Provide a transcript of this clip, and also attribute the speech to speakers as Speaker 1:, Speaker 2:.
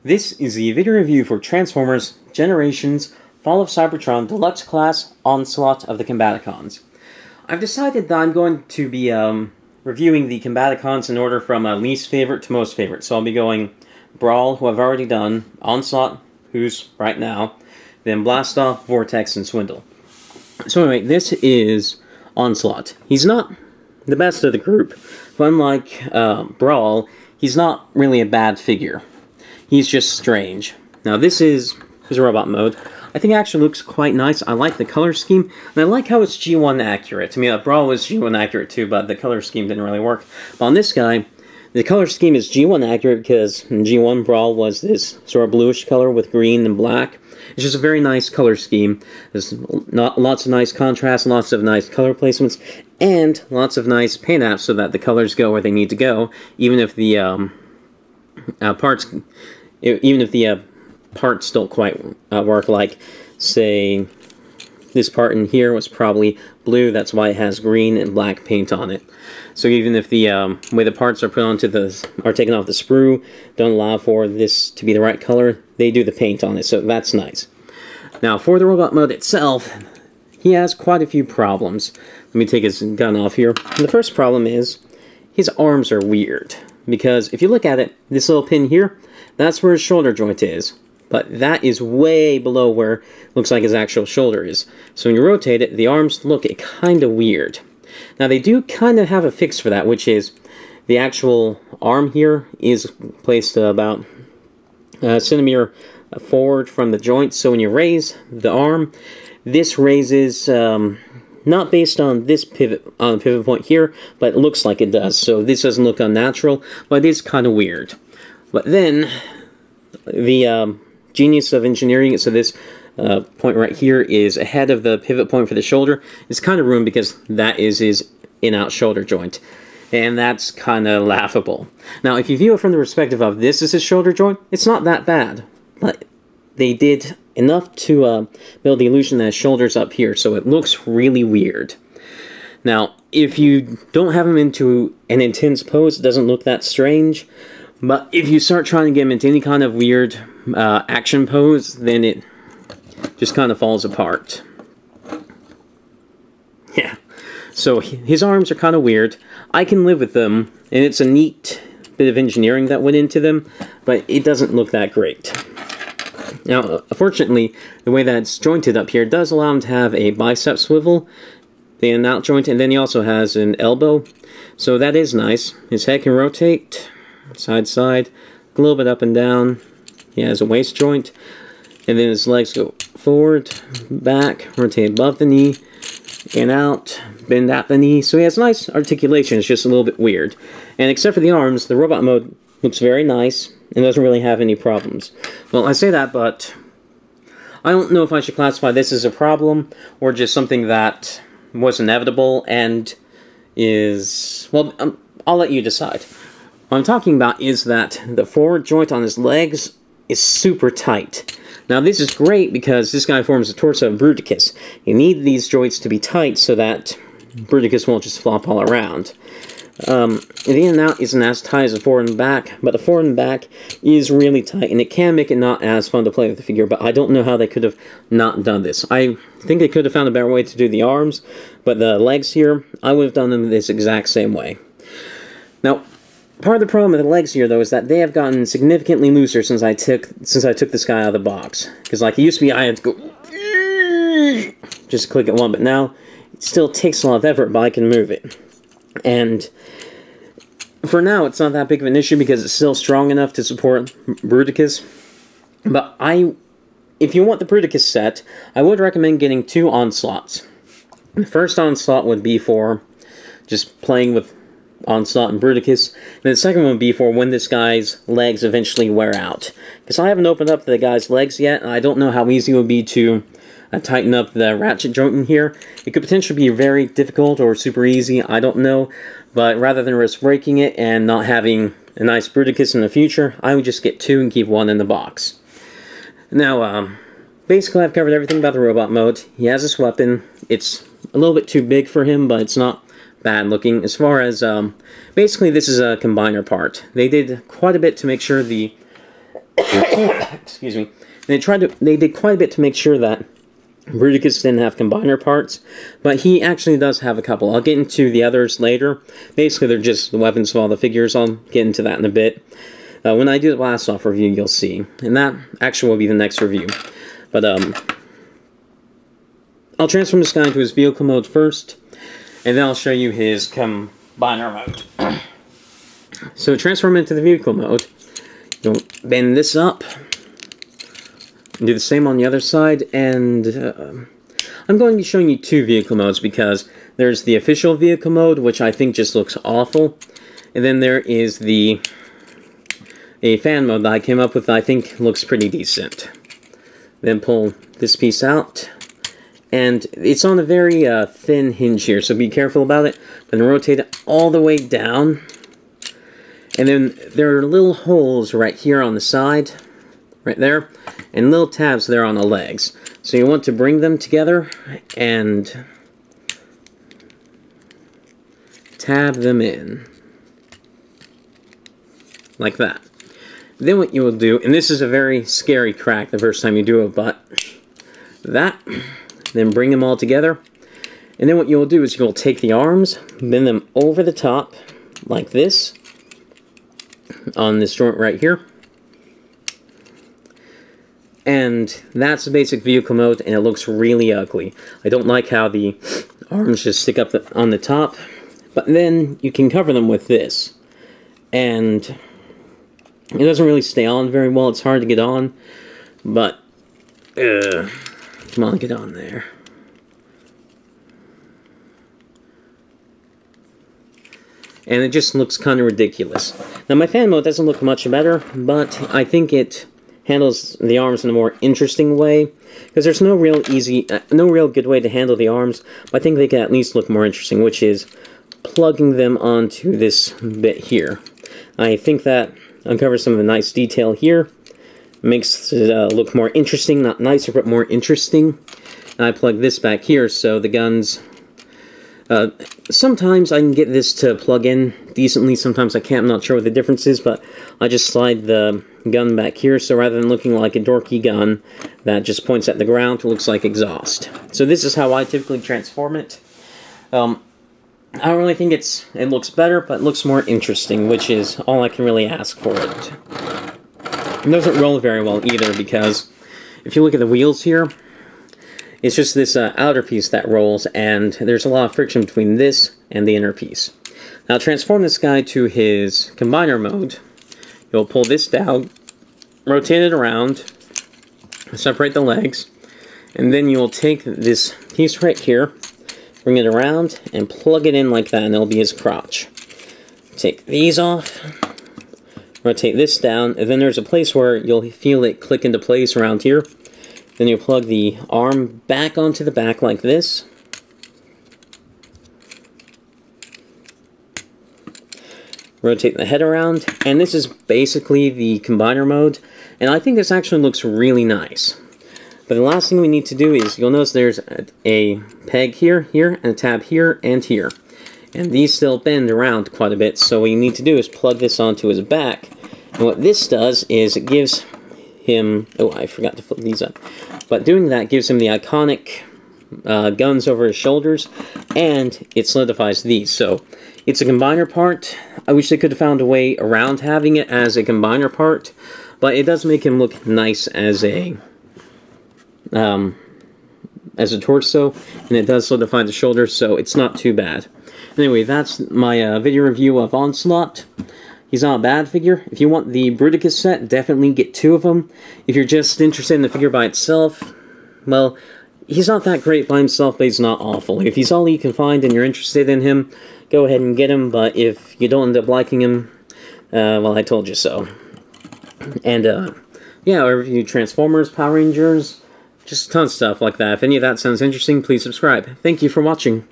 Speaker 1: This is the video review for Transformers Generations Fall of Cybertron Deluxe Class Onslaught of the Combaticons. I've decided that I'm going to be reviewing the Combaticons in order from least favorite to most favorite. So I'll be going Brawl, who I've already done, Onslaught, who's right now, then Blastoff, Vortex, and Swindle. So anyway, this is Onslaught. He's not the best of the group, but unlike Brawl, he's not really a bad figure. He's just strange. Now this is his robot mode. I think it actually looks quite nice. I like the color scheme, and I like how it's G1 accurate. I mean, Brawl was G1 accurate too, but the color scheme didn't really work. But on this guy, the color scheme is G1 accurate because in G1 Brawl was this sort of bluish color with green and black. It's just a very nice color scheme. There's lots of nice contrast, lots of nice color placements, and lots of nice paint apps so that the colors go where they need to go, even if the parts don't quite work. Like, say, this part in here was probably blue, that's why it has green and black paint on it. So even if the way the parts are put onto are taken off the sprue don't allow for this to be the right color, they do the paint on it, so that's nice. Now, for the robot mode itself, he has quite a few problems. Let me take his gun off here. And the first problem is, his arms are weird. Because if you look at it, this little pin here, that's where his shoulder joint is. But that is way below where it looks like his actual shoulder is. So when you rotate it, the arms look kind of weird. Now they do kind of have a fix for that, which is the actual arm here is placed about a centimeter forward from the joint. So when you raise the arm, this raises not based on this pivot, on the pivot point here, but it looks like it does. So this doesn't look unnatural, but it is kind of weird. But then the genius of engineering it so this point right here is ahead of the pivot point for the shoulder is kind of ruined because that is his in-out shoulder joint. And that's kind of laughable. Now, if you view it from the perspective of this is his shoulder joint, it's not that bad. But they did enough to build the illusion that his shoulder's up here, so it looks really weird. Now, if you don't have him into an intense pose, it doesn't look that strange. But if you start trying to get him into any kind of weird action pose, then it just kind of falls apart. Yeah. So his arms are kind of weird. I can live with them, and it's a neat bit of engineering that went into them, but it doesn't look that great. Now, fortunately, the way that it's jointed up here does allow him to have a bicep swivel, the in-out joint, and then he also has an elbow. So that is nice. His head can rotate side to side, a little bit up and down. He has a waist joint, and then his legs go forward, back, rotate above the knee, and out, bend at the knee. So he has nice articulation, it's just a little bit weird. And except for the arms, the robot mode looks very nice and doesn't really have any problems. Well, I say that, but I don't know if I should classify this as a problem or just something that was inevitable and is, well, I'll let you decide. What I'm talking about is that the forward joint on his legs is super tight. Now this is great because this guy forms the torso of Bruticus. You need these joints to be tight so that Bruticus won't just flop all around. The in and out isn't as tight as the forward and back, but the forward and back is really tight, and it can make it not as fun to play with the figure, but I don't know how they could have not done this. I think they could have found a better way to do the arms, but the legs here, I would have done them this exact same way. Now, part of the problem with the legs here, though, is that they have gotten significantly looser since I took this guy out of the box. Because, like, it used to be I had to go just click at one, but now it still takes a lot of effort, but I can move it. And for now, it's not that big of an issue because it's still strong enough to support Bruticus. But if you want the Bruticus set, I would recommend getting 2 Onslaughts. The first Onslaught would be for just playing with Onslaught and Bruticus. And the second one would be for when this guy's legs eventually wear out. Because I haven't opened up the guy's legs yet, and I don't know how easy it would be to tighten up the ratchet joint in here. It could potentially be very difficult or super easy, I don't know. But rather than risk breaking it and not having a nice Bruticus in the future, I would just get 2 and keep 1 in the box. Now, basically I've covered everything about the robot mode. He has this weapon. It's a little bit too big for him, but it's not bad looking. As far as, basically this is a combiner part. They did quite a bit to make sure the Excuse me. They did quite a bit to make sure that Bruticus didn't have combiner parts, but he actually does have a couple. I'll get into the others later. Basically, they're just the weapons of all the figures. I'll get into that in a bit. When I do the blast off review, you'll see. And that actually will be the next review. But, I'll transform this guy into his vehicle mode first, and then I'll show you his combiner mode. So, transform into the vehicle mode. You'll bend this up. Do the same on the other side, and I'm going to be showing you two vehicle modes because there's the official vehicle mode, which I think just looks awful, and then there is a fan mode that I came up with that I think looks pretty decent. Then pull this piece out, and it's on a very thin hinge here, so be careful about it. Then rotate it all the way down, and then there are little holes right here on the side, right there, and little tabs there on the legs. So you want to bring them together and tab them in. Like that. Then what you will do, and this is a very scary crack the first time you do it, but that, then bring them all together. And then what you will do is you will take the arms, bend them over the top, like this, on this joint right here. And that's the basic vehicle mode, and it looks really ugly. I don't like how the arms just stick up on the top, but then you can cover them with this. And it doesn't really stay on very well, it's hard to get on, but, come on, get on there. And it just looks kind of ridiculous. Now my fan mode doesn't look much better, but I think it handles the arms in a more interesting way, because there's no real good way to handle the arms, but I think they can at least look more interesting, which is plugging them onto this bit here. I think that uncovers some of the nice detail here, makes it look more interesting, not nicer, but more interesting. And I plug this back here, so the guns, sometimes I can get this to plug in decently, sometimes I can't, I'm not sure what the difference is, but I just slide the gun back here, so rather than looking like a dorky gun that just points at the ground, it looks like exhaust. So this is how I typically transform it. I don't really think it looks better, but it looks more interesting, which is all I can really ask for it. It doesn't roll very well either, because if you look at the wheels here, it's just this outer piece that rolls, and there's a lot of friction between this and the inner piece. Now, transform this guy to his combiner mode. You'll pull this down, rotate it around, separate the legs, and then you'll take this piece right here, bring it around, and plug it in like that, and it'll be his crotch. Take these off, rotate this down, and then there's a place where you'll feel it click into place around here. Then you plug the arm back onto the back like this. Rotate the head around, and this is basically the combiner mode, and I think this actually looks really nice. But the last thing we need to do is, you'll notice there's a peg here, and a tab here, and here. And these still bend around quite a bit, so what you need to do is plug this onto his back. And what this does is it gives him, oh, I forgot to flip these up. But doing that gives him the iconic guns over his shoulders, and it solidifies these. So it's a combiner part. I wish they could have found a way around having it as a combiner part, but it does make him look nice as a torso, and it does solidify the shoulders, so it's not too bad. Anyway, that's my video review of Onslaught. He's not a bad figure. If you want the Bruticus set, definitely get 2 of them. If you're just interested in the figure by itself, well, he's not that great by himself, but he's not awful. If he's all you can find and you're interested in him, go ahead and get him, but if you don't end up liking him, well, I told you so. And, yeah, I review Transformers, Power Rangers, just tons of stuff like that. If any of that sounds interesting, please subscribe. Thank you for watching.